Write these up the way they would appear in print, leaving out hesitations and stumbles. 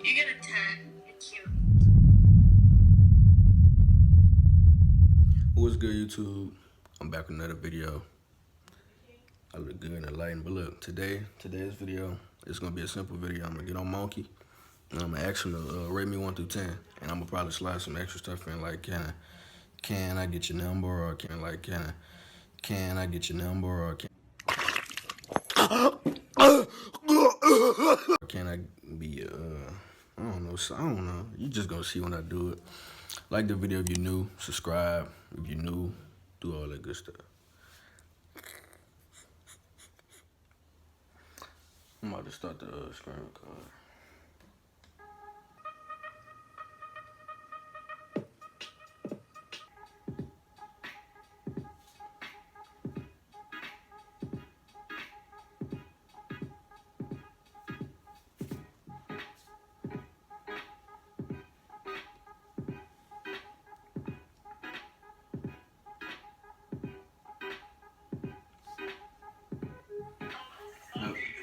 You get a 10. You're cute. What's good, YouTube? I'm back with another video. I look good in the lighting, but look, today's video is gonna be a simple video. I'm gonna get on Monkey and I'm gonna ask him to rate me 1 through 10, and I'm gonna probably slide some extra stuff in, like can I get your number, or can I get your number, or can I be I don't know. You just gonna see when I do it. Like the video if you're new, subscribe if you're new, do all that good stuff. I'm about to start the screen record.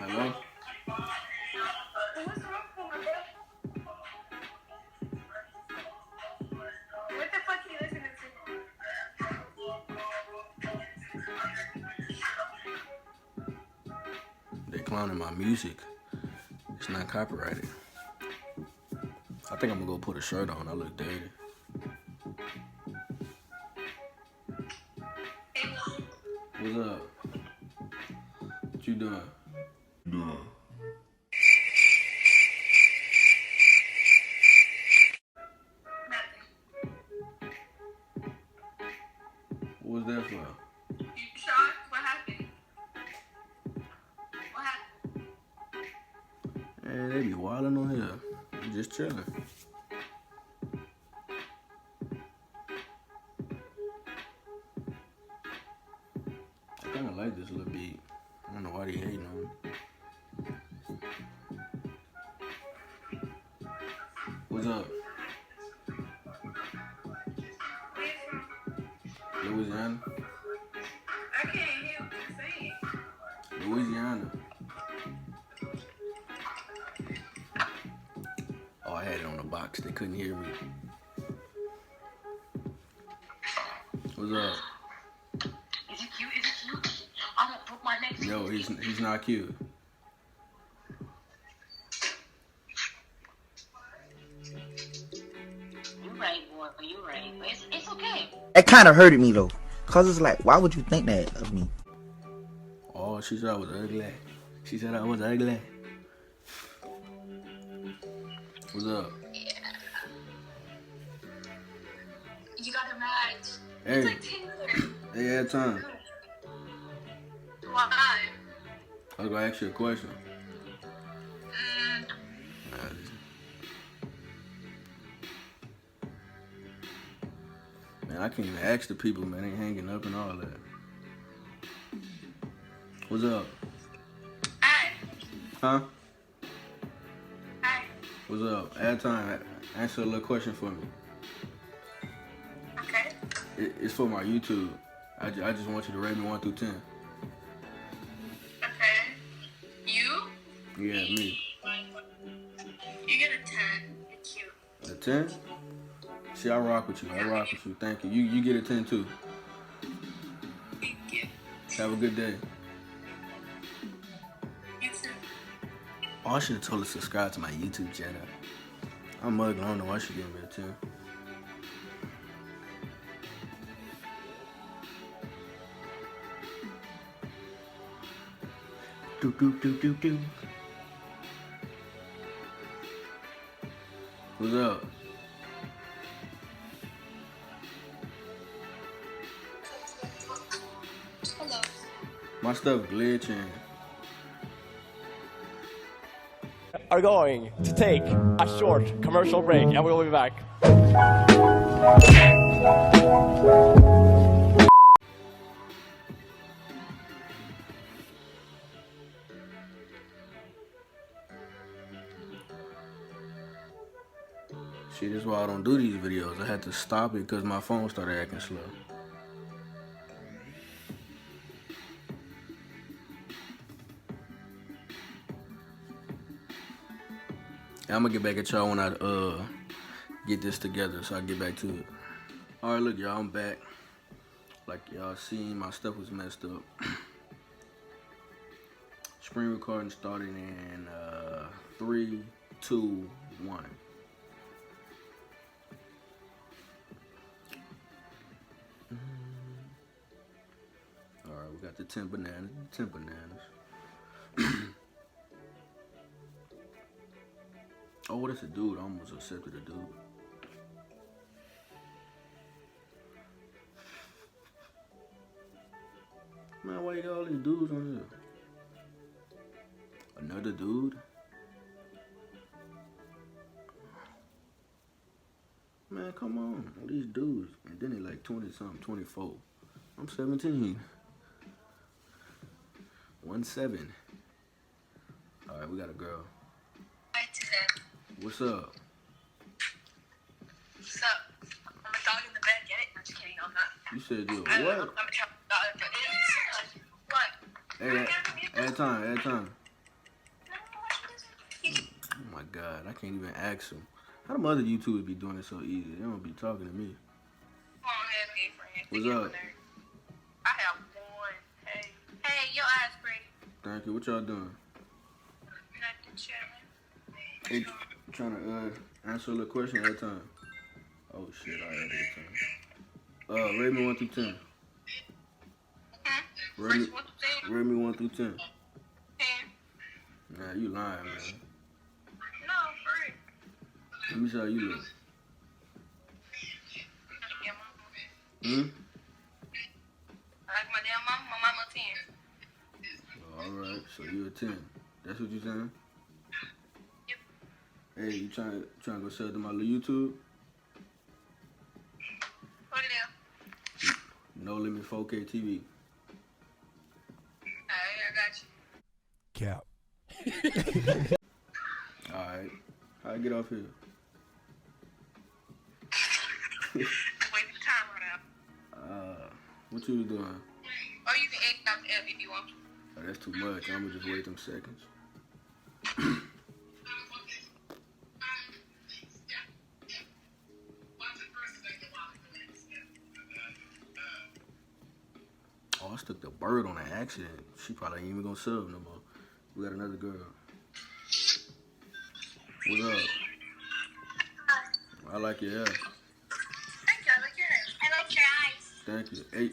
Hello? What's wrong with my boy? What the fuck are you listening to? They clowning my music. It's not copyrighted. I think I'm gonna go put a shirt on. I look dirty. What's up? What you doing? What was that for? You shocked? What happened? What happened? Man, they be wildin' on here. I'm just chilling. I kinda like this little beat. I don't know why they hating on me. What's up? Where you from? Louisiana? I can't hear what you're saying. Louisiana. Oh, I had it on the box. They couldn't hear me. What's up? Is he cute? Is he cute? I'm gonna put my next. Yo, he's not cute. You're right, boy. You're right. But it's okay. It kind of hurted me though, cause it's like, why would you think that of me? Oh, she said I was ugly. She said I was ugly. What's up? You got a match. Hey. It's like 10 years. Hey, had time. Why? I was gonna ask you a question. Man, I can't even ask the people, man. They hanging up and all that. What's up? Hey. Huh? Hey. What's up? Add time. Answer a little question for me. Okay. It's for my YouTube. I just want you to rate me 1 through 10. Okay. You? Yeah, me. You get a 10. You're cute. A 10? See, I rock with you. Thank you. You get a 10 too. Thank you. Have a good day. You too. Oh, I should have told her to subscribe to my YouTube channel. I'm ugly. I don't know why she gave me a 10. Do do do do do. What's up? Hello. My stuff glitching. Are going to take a short commercial break and we'll be back. See, this is why I don't do these videos. I had to stop it because my phone started acting slow. I'm gonna get back at y'all when I get this together, so I get back to it. All right, look, y'all, I'm back. Like y'all seen, my stuff was messed up. Screen recording started in 3, 2, 1. All right, we got the 10 bananas. 10 bananas. Oh, that's a dude. I almost accepted a dude. Man, why you got all these dudes on here? Another dude? Man, come on. All these dudes. And then they like 20-something, 24. I'm 17. 1-7. All right, we got a girl. Hi, today. What's up? What's up? I'm a dog in the bed, get it? I'm just kidding, I'm not. You said you I'm what? a dog in the bed. What? Hey, add time. Oh my God, I can't even ask him. How them other YouTubers be doing it so easy? They don't be talking to me. Come on, ahead, big friend. What's up? I have one. Hey. Hey, your eyes pretty. Thank you. What y'all doing? Nothing, chilling. Hey, trying to answer a little question at a time. Oh shit, I added a time. Rate me 1 through 10. Rate me, rate me 1 through 10. 10. Nah, you lying, man. No, for real. Let me see how you look. Yeah, mama. Hmm? I like my damn mama. My mama 10. All right, so you a 10. That's what you saying? Yep. Hey, you trying to go sell to my little YouTube? Put it there. No Limit 4K TV. Alright, I got you. Cap. All right. How I get off here? Wait for the time run out. What you was doing? Or you can egg out the F if you want to. Oh, that's too much. I'm gonna just wait them seconds. Oh, I stuck the bird on an accident. She probably ain't even gonna sub no more. We got another girl. What's up? I like your hair. Thank you. I like your hair. I like your eyes. Thank you. Hey.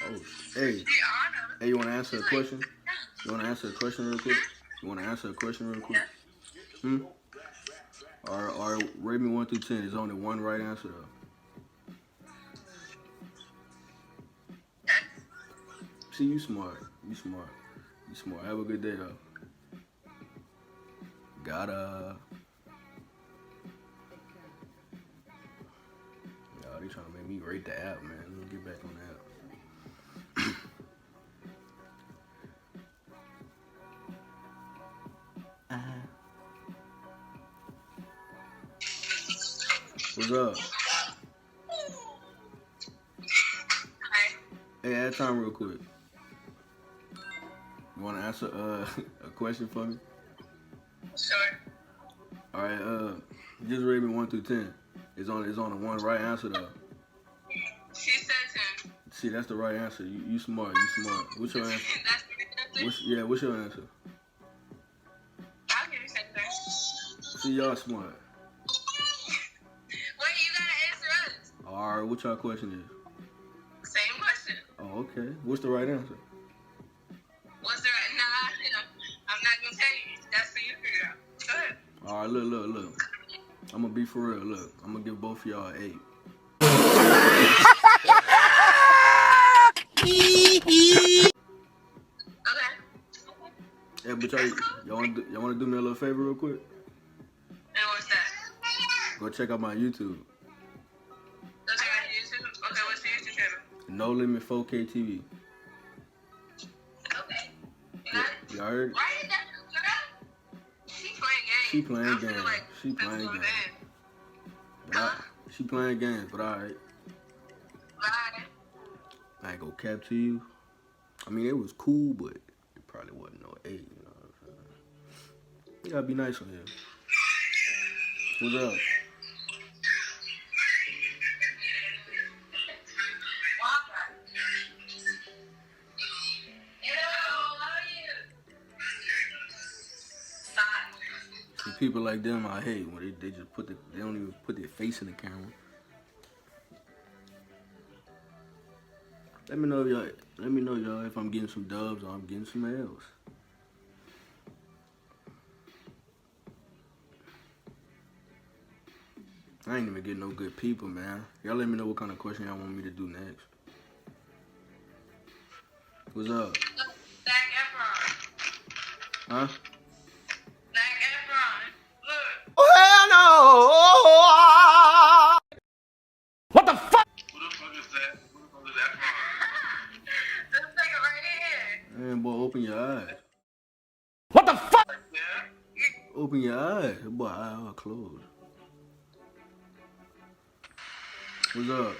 Oh, hey. The honor. Hey, you wanna answer a question? You wanna answer a question real quick? Or rate me 1 through 10. There's only one right answer though. See, you smart. Have a good day though. Gotta. Y'all, they trying to make me rate the app, man. Let me get back on the app. What's up? Hi. Hey, add time real quick. You want to answer a question for me? Sure. All right. Just rate me 1 through 10. It's on the one right answer though. She said 10. See, that's the right answer. You smart. What's your answer? That's the answer? What's your answer? I'll give you 10. See, y'all smart. Wait, you gotta answer us. All right. What y'all question is? Same question. Oh, okay. What's the right answer? What's the right? Nah, I'm not gonna tell you. That's for you to figure out. Go ahead. All right. Look. I'm gonna be for real. Look, I'm gonna give both of y'all an 8. Okay. Yeah, but y'all wanna do me a little favor real quick? And what's that? Go check out my YouTube. Go check out YouTube. Okay, what's your YouTube channel? No Limit 4K TV. Okay. You got it? Y'all heard it? Why you got it? She playing games. She playing I'm feeling games. like She playing going games. bad. She playing games, but alright. Bye. I ain't gonna cap to you. I mean, it was cool, but it probably wasn't no 8, you know what I'm saying? You gotta be nice on here. What's up? See, people like them I hate when they just they don't even put their face in the camera. Let me know y'all if I'm getting some dubs or I'm getting some L's. I ain't even getting no good people, man. Y'all let me know what kind of question y'all want me to do next. What's up? Zac Efron. Huh? Zac Efron. Look. Oh, hell no! What the fuck? Who the fuck is that? Who the fuck is Efron? This nigga right here. Man, boy, open your eyes. What the fuck? Yeah. Open your eyes. Boy, eyes are closed. What's up?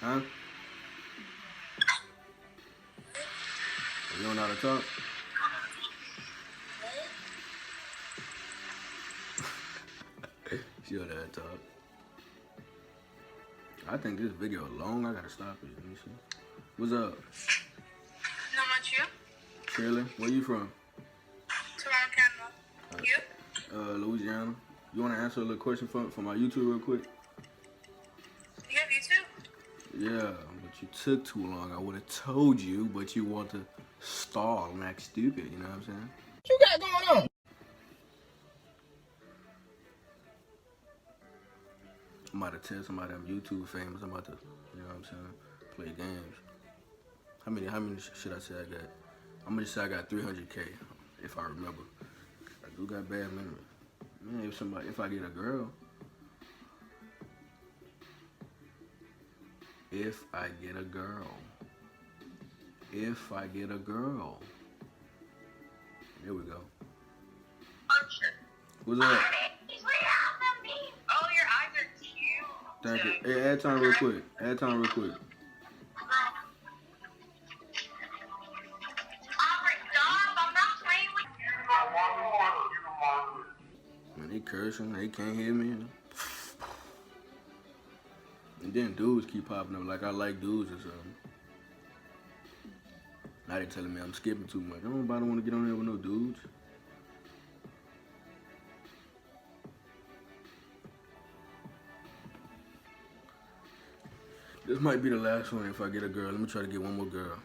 Huh? You don't know how to talk? She don't know how to talk. I think this video long. I gotta stop it. Let me see. What's up? Not much you? Chilling. Where you from? Toronto, Canada. You? Louisiana. You wanna answer a little question for my YouTube real quick? You have YouTube? Yeah, but you took too long. I would have told you, but you want to stall and act stupid, you know what I'm saying? What you got going on? I'm about to tell somebody I'm YouTube famous. I'm about to, you know what I'm saying, play games. How many should I say I got? I'm gonna say I got 300K, if I remember. I do got bad memory. Man, if I get a girl. If I get a girl. Here we go. Oh, shit. What's up? Oh, your eyes are cute. Thank you. Hey, add time real quick. Man, they cursing. They can't hear me. And then dudes keep popping up like I like dudes or something. Now they telling me I'm skipping too much. Nobody want to get on there with no dudes. This might be the last one if I get a girl. Let me try to get one more girl.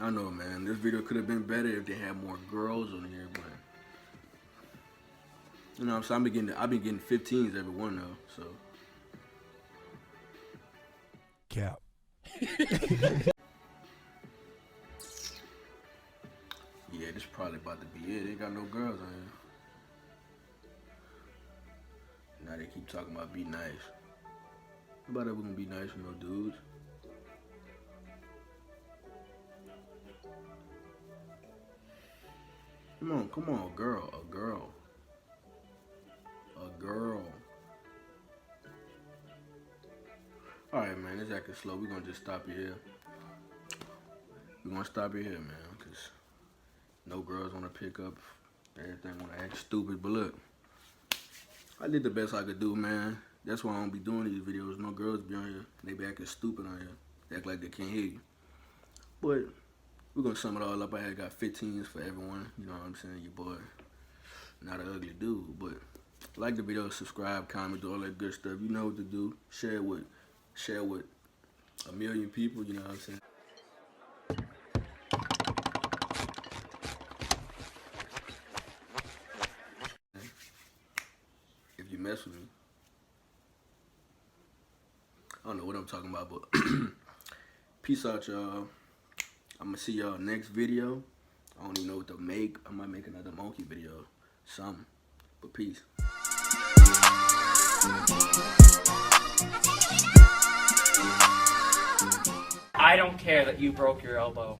I know, man. This video could have been better if they had more girls on here, but you know what I'm saying? I've been getting 15s every one though, so. Cap. Yeah, this probably about to be it. They got no girls on here. Now they keep talking about be nice. Nobody ever gonna be nice with no dudes. Come on, a girl. Alright, man, it's acting slow. We're gonna just stop it here. We're gonna stop it here, man, because no girls wanna pick up. Everything wanna act stupid, but look. I did the best I could do, man. That's why I don't be doing these videos. No girls be on here. They be acting stupid on here. They act like they can't hear you. But we're gonna sum it all up. I had got 15s for everyone. You know what I'm saying? Your boy, not an ugly dude, but like the video, subscribe, comment, do all that good stuff. You know what to do. Share with a million people. You know what I'm saying? If you mess with me, I don't know what I'm talking about, but peace out, y'all. I'm gonna see y'all next video. I don't even know what to make. I might make another monkey video, something. But peace. I don't care that you broke your elbow.